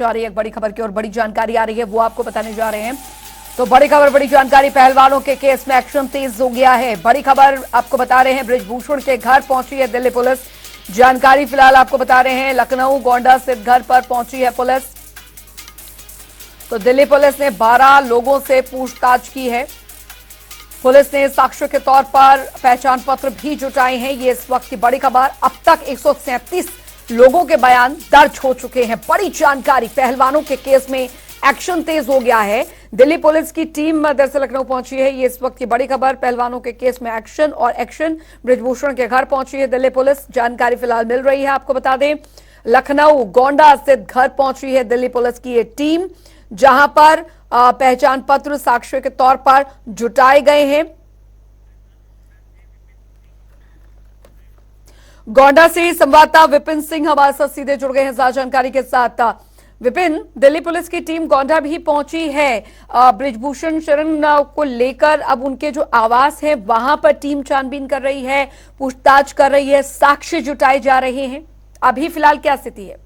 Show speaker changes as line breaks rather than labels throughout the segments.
जा रही है एक बड़ी खबर की और बड़ी जानकारी आ रही है, वो आपको बताने जा रहे हैं। तो बड़ी खबर, बड़ी जानकारी, पहलवानों के केस में एक्शन तेज हो गया है। बड़ी खबर आपको बता रहे हैं, बृजभूषण के घर पहुंची है दिल्ली पुलिस। जानकारी फिलहाल आपको बता रहे हैं, लखनऊ गोंडा स्थित घर पर पहुंची है पुलिस। तो दिल्ली पुलिस ने 12 लोगों से पूछताछ की है। पुलिस ने साक्ष्य के तौर पर पहचान पत्र भी जुटाए हैं। ये इस वक्त की बड़ी खबर। अब तक 137 लोगों के बयान दर्ज हो चुके हैं। बड़ी जानकारी, पहलवानों के केस में एक्शन तेज हो गया है। दिल्ली पुलिस की टीम दरअसल लखनऊ पहुंची है। ये इस वक्त की बड़ी खबर। पहलवानों के केस में एक्शन और एक्शन। बृजभूषण के घर पहुंची है दिल्ली पुलिस। जानकारी फिलहाल मिल रही है। आपको बता दें, लखनऊ गोंडा स्थित घर पहुंची है दिल्ली पुलिस की ये टीम, जहां पर पहचान पत्र साक्ष्य के तौर पर जुटाए गए हैं। गोंडा से संवाददाता विपिन सिंह हमारे साथ सीधे जुड़ गए हैं ज्यादा जानकारी के साथ। विपिन, दिल्ली पुलिस की टीम गोंडा भी पहुंची है बृजभूषण शरण को लेकर। अब उनके जो आवास है वहां पर टीम छानबीन कर रही है, पूछताछ कर रही है, साक्ष्य जुटाए जा रहे हैं। अभी फिलहाल क्या स्थिति है?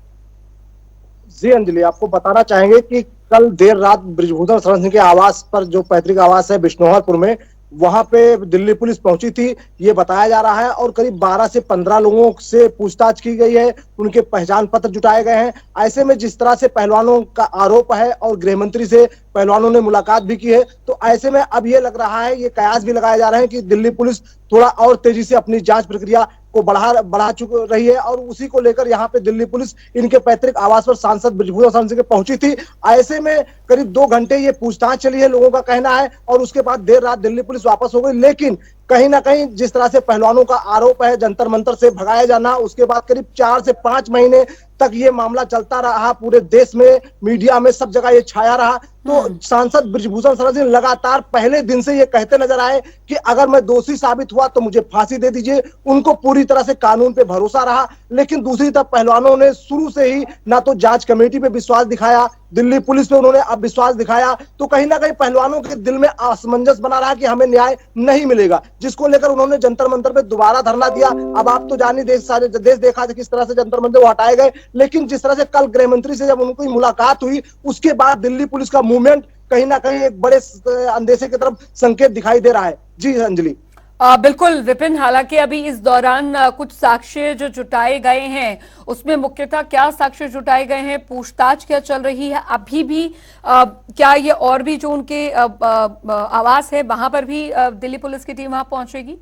जी अंजलि, आपको बताना चाहेंगे कि कल देर रात बृजभूषण शरण सिंह के आवास पर, जो पैतृक आवास है बिश्नोहरपुर में, वहां पे दिल्ली पुलिस पहुंची थी, ये बताया जा रहा है। और करीब 12 से 15 लोगों से पूछताछ की गई है, उनके पहचान पत्र जुटाए गए हैं। ऐसे में जिस तरह से पहलवानों का आरोप है और गृह मंत्री से पहलवानों ने मुलाकात भी की है, तो ऐसे में अब ये लग रहा है, ये कयास भी लगाए जा रहे हैं कि दिल्ली पुलिस थोड़ा और तेजी से अपनी जांच प्रक्रिया को बढ़ा चुक रही है। और उसी को लेकर यहाँ पे दिल्ली पुलिस इनके पैतृक आवास पर सांसद बृजभूषण शरण सिंह पहुंची थी। ऐसे में करीब 2 घंटे ये पूछताछ चली है, लोगों का कहना है। और उसके बाद देर रात दिल्ली पुलिस वापस हो गई। लेकिन कहीं ना कहीं जिस तरह से पहलवानों का आरोप है जंतर मंतर से भगाया जाना, उसके बाद करीब 4 से 5 महीने तक ये मामला चलता रहा, पूरे देश में, मीडिया में, सब जगह ये छाया रहा। तो सांसद बृजभूषण शरण सिंह लगातार पहले दिन से ये कहते नजर आए कि अगर मैं दोषी साबित हुआ तो मुझे फांसी दे दीजिए। उनको पूरी तरह से कानून पे भरोसा रहा। लेकिन दूसरी तरफ पहलवानों ने शुरू से ही ना तो जांच कमेटी पे विश्वास दिखाया, दिल्ली पुलिस पे उन्होंने अब विश्वास दिखाया। तो कहीं ना कहीं पहलवानों के दिल में असमंजस बना रहा कि हमें न्याय नहीं मिलेगा, जिसको लेकर उन्होंने जंतर मंतर पे दोबारा धरना दिया। अब आप तो जानिए, देश देखा किस तरह से जंतर मंतर वो हटाए गए। लेकिन जिस तरह से कल गृह मंत्री से जब उनकी मुलाकात हुई, उसके बाद दिल्ली पुलिस का मूवमेंट कहीं ना कहीं एक बड़े अंदेशे की तरफ संकेत दिखाई दे रहा है। जी अंजलि।
बिल्कुल विपिन, हालांकि अभी इस दौरान कुछ साक्ष्य जो जुटाए गए हैं, उसमें मुख्यतः क्या साक्ष्य जुटाए गए हैं, पूछताछ क्या चल रही है अभी भी? क्या ये और भी जो उनके आवास है वहां पर भी दिल्ली पुलिस की टीम वहां पहुंचेगी?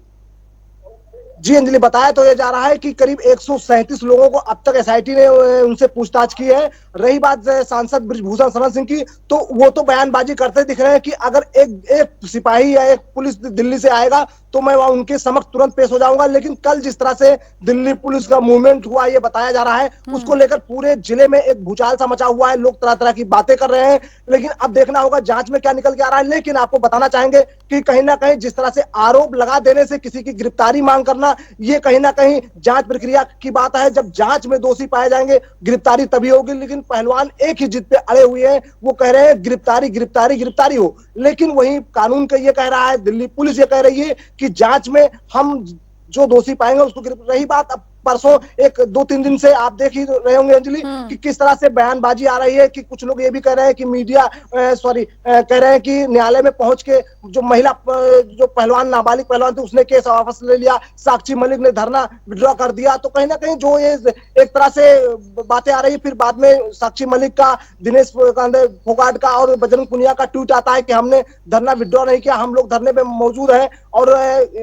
जी अंजलि, बताया तो ये जा रहा है कि करीब 137 लोगों को अब तक एसआईटी ने उनसे पूछताछ की है। रही बात सांसद बृजभूषण शरण सिंह की, तो वो तो बयानबाजी करते दिख रहे हैं कि अगर एक सिपाही या एक पुलिस दिल्ली से आएगा तो मैं वहां उनके समक्ष तुरंत पेश हो जाऊंगा। लेकिन कल जिस तरह से दिल्ली पुलिस का मूवमेंट हुआ, ये बताया जा रहा है, उसको लेकर पूरे जिले में एक भूचाल सा मचा हुआ है। लोग तरह तरह की बातें कर रहे हैं। लेकिन अब देखना होगा जांच में क्या निकल के आ रहा है। लेकिन आपको बताना चाहेंगे कि कहीं ना कहीं जिस तरह से आरोप लगा देने से किसी की गिरफ्तारी मांग करना, ये कहीं ना कहीं जांच प्रक्रिया की बात है। जब जांच में दोषी पाए जाएंगे, गिरफ्तारी तभी होगी। लेकिन पहलवान एक ही जिद पे अड़े हुए हैं, वो कह रहे हैं गिरफ्तारी गिरफ्तारी गिरफ्तारी हो। लेकिन वहीं कानून का ये कह रहा है, दिल्ली पुलिस ये कह रही है कि जांच में हम जो दोषी पाएंगे उसको रही बात। अब परसों 1-2-3 दिन से आप देख ही रहे होंगे अंजलि कि किस तरह से बयानबाजी आ रही है कि कुछ लोग ये भी कह रहे हैं कि मीडिया कह रहे हैं कि न्यायालय में पहुंच के जो महिला जो पहलवान, नाबालिग पहलवान थी, उसने केस वापस ले लिया। साक्षी मलिक ने धरना विड्रॉ कर दिया। तो कहीं ना कहीं जो ये एक तरह से बातें आ रही है, फिर बाद में साक्षी मलिक का, दिनेश फोगाट का और बजरंग पुनिया का ट्वीट आता है कि हमने धरना विड्रॉ नहीं किया, हम लोग धरने पे मौजूद हैं और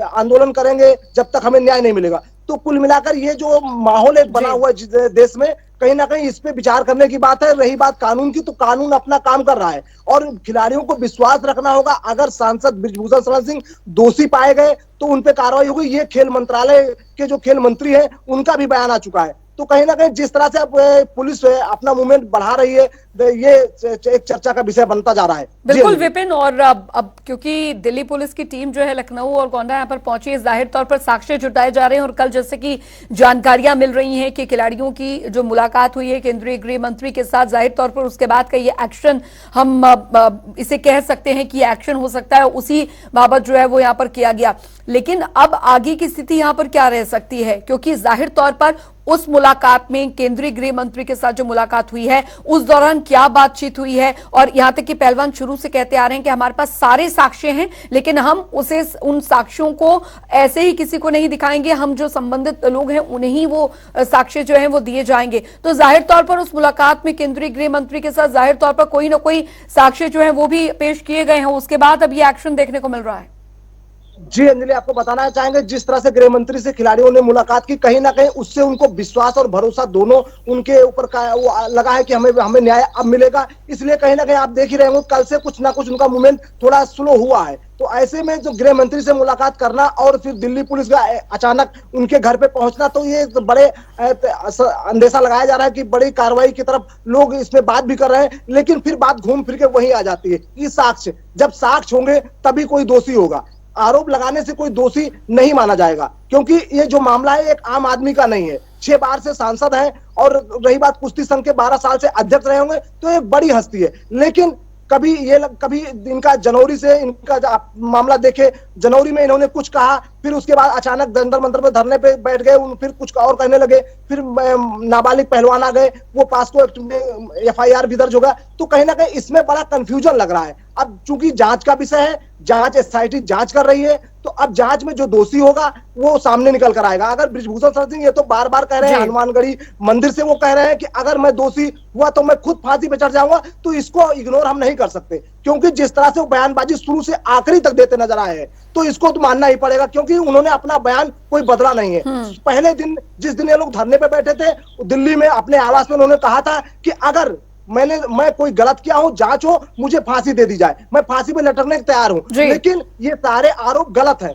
आंदोलन करेंगे जब तक हमें न्याय नहीं मिलेगा। तो कुल मिलाकर ये जो माहौल एक बना हुआ है देश में, कहीं ना कहीं इस पे विचार करने की बात है। रही बात कानून की, तो कानून अपना काम कर रहा है और खिलाड़ियों को विश्वास रखना होगा। अगर सांसद बृजभूषण शरण सिंह दोषी पाए गए तो उन पे कार्रवाई होगी। ये खेल मंत्रालय के जो खेल मंत्री हैं, उनका भी बयान आ चुका है। तो कहीं ना कहीं जिस तरह से अब पुलिस अपना मूवमेंट बढ़ा रही है, ये एक चर्चा का विषय बनता जा रहा है।
बिल्कुल विपिन, और अब क्योंकि दिल्ली पुलिस की टीम जो है लखनऊ और गोंडा यहाँ पर पहुंची है, जाहिर तौर पर साक्ष्य जुटाए जा रहे हैं। और कल जैसे कि जानकारियां मिल रही हैं कि खिलाड़ियों की जो मुलाकात हुई है केंद्रीय गृह मंत्री के साथ, जाहिर तौर पर उसके बाद का ये एक्शन, हम इसे कह सकते हैं कि एक्शन हो सकता है, उसी बाबत जो है वो यहाँ पर किया गया। लेकिन अब आगे की स्थिति यहाँ पर क्या रह सकती है? क्योंकि जाहिर तौर पर उस मुलाकात में केंद्रीय गृह मंत्री के साथ जो मुलाकात हुई है उस दौरान क्या बातचीत हुई है। और यहां तक कि पहलवान शुरू से कहते आ रहे हैं कि हमारे पास सारे साक्ष्य हैं, लेकिन हम उसे उन साक्ष्यों को ऐसे ही किसी को नहीं दिखाएंगे, हम जो संबंधित लोग हैं उन्हें ही वो साक्ष्य जो है वो दिए जाएंगे। तो जाहिर तौर पर उस मुलाकात में केंद्रीय गृह मंत्री के साथ जाहिर तौर पर कोई ना कोई साक्ष्य जो है वो भी पेश किए गए हैं, उसके बाद अब ये एक्शन देखने को मिल रहा है।
जी अंजलि, आपको बताना चाहेंगे जिस तरह से गृह मंत्री से खिलाड़ियों ने मुलाकात की, कहीं ना कहीं उससे उनको विश्वास और भरोसा दोनों उनके ऊपर का वो लगा है कि हमें न्याय अब मिलेगा। इसलिए कहीं ना कहीं आप देख ही रहे होंगे कल से कुछ ना कुछ उनका मूवमेंट थोड़ा स्लो हुआ है। तो ऐसे में जो गृह मंत्री से मुलाकात करना और फिर दिल्ली पुलिस का अचानक उनके घर पे पहुंचना, तो ये बड़े अंदेशा लगाया जा रहा है कि बड़ी कार्रवाई की तरफ लोग इसमें बात भी कर रहे हैं, लेकिन फिर बात घूम फिर के वही आ जाती है कि साक्ष्य, जब साक्ष्य होंगे तभी कोई दोषी होगा। आरोप लगाने से कोई दोषी नहीं माना जाएगा, क्योंकि ये जो मामला है एक आम आदमी का नहीं है। 6 बार से सांसद हैं और रही बात कुश्ती संघ के 12 साल से अध्यक्ष रहे होंगे, तो एक बड़ी हस्ती है। लेकिन कभी इनका जनवरी से इनका मामला देखे, जनवरी में इन्होंने कुछ कहा, फिर उसके बाद अचानक जंतर मंतर पे धरने पे बैठ गए, फिर कुछ और कहने लगे, फिर नाबालिग पहलवान आ गए, वो पास्को एक्ट में एफआईआर भी दर्ज होगा। तो कहीं ना कहीं इसमें बड़ा कंफ्यूजन लग रहा है। अब चूंकि जांच का विषय है, जांच एसआईटी जांच कर रही है, तो अब जांच में जो दोषी होगा वो सामने निकल कर आएगा। अगर बृजभूषण शरण सिंह ये तो बार बार कह रहे हैं, हनुमानगढ़ी मंदिर से वो कह रहे हैं कि अगर मैं दोषी हुआ तो मैं खुद फांसी पे चढ़ जाऊंगा, तो इसको इग्नोर हम नहीं कर सकते, क्योंकि जिस तरह से वो बयानबाजी शुरू से आखिरी तक देते नजर आए हैं, तो इसको तो मानना ही पड़ेगा, क्योंकि उन्होंने अपना बयान कोई बदला नहीं है। पहले दिन जिस दिन ये लोग धरने पे बैठे थे दिल्ली में अपने आवास में, उन्होंने कहा था कि अगर मैं कोई गलत किया हूं, जांच हो, मुझे फांसी दे दी जाए, मैं फांसी पे लटकने को तैयार हूं। लेकिन ये सारे आरोप गलत है,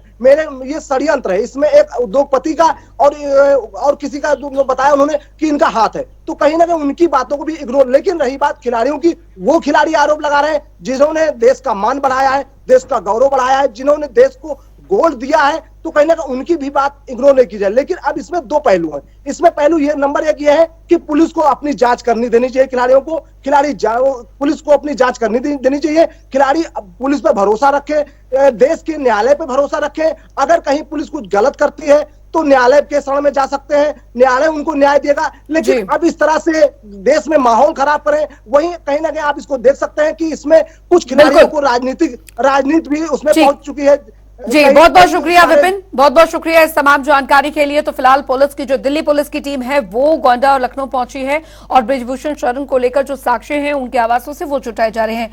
ये षड्यंत्र है, इसमें एक उद्योगपति का और किसी का बताया उन्होंने कि इनका हाथ है। तो कहीं ना कहीं उनकी बातों को भी इग्नोर। लेकिन रही बात खिलाड़ियों की, वो खिलाड़ी आरोप लगा रहे हैं जिन्होंने देश का मान बढ़ाया है, देश का गौरव बढ़ाया है, जिन्होंने देश को गोल्ड दिया है, तो कहीं ना कहीं उनकी भी बात इग्नोर नहीं की जाए। लेकिन अब इसमें 2 पहलू हैं। इसमें पहलू ये नंबर 1 ये है कि पुलिस को अपनी जांच करनी देनी चाहिए खिलाड़ियों को, पुलिस को अपनी जांच करनी देनी चाहिए, खिलाड़ी पुलिस पे भरोसा रखे, देश के न्यायालय पे भरोसा रखे। अगर कहीं पुलिस कुछ गलत करती है तो न्यायालय के शरण में जा सकते हैं, न्यायालय उनको न्याय देगा। लेकिन अब इस तरह से देश में माहौल खराब करें, वहीं कहीं ना कहीं आप इसको देख सकते हैं कि इसमें कुछ खिलाड़ियों को राजनीति भी उसमें पहुंच चुकी है।
जी, बहुत बहुत शुक्रिया विपिन, बहुत बहुत शुक्रिया इस तमाम जानकारी के लिए। तो फिलहाल पुलिस की जो दिल्ली पुलिस की टीम है वो गोंडा और लखनऊ पहुंची है और बृजभूषण शरण को लेकर जो साक्ष्य हैं उनके आवासों से वो जुटाए जा रहे हैं।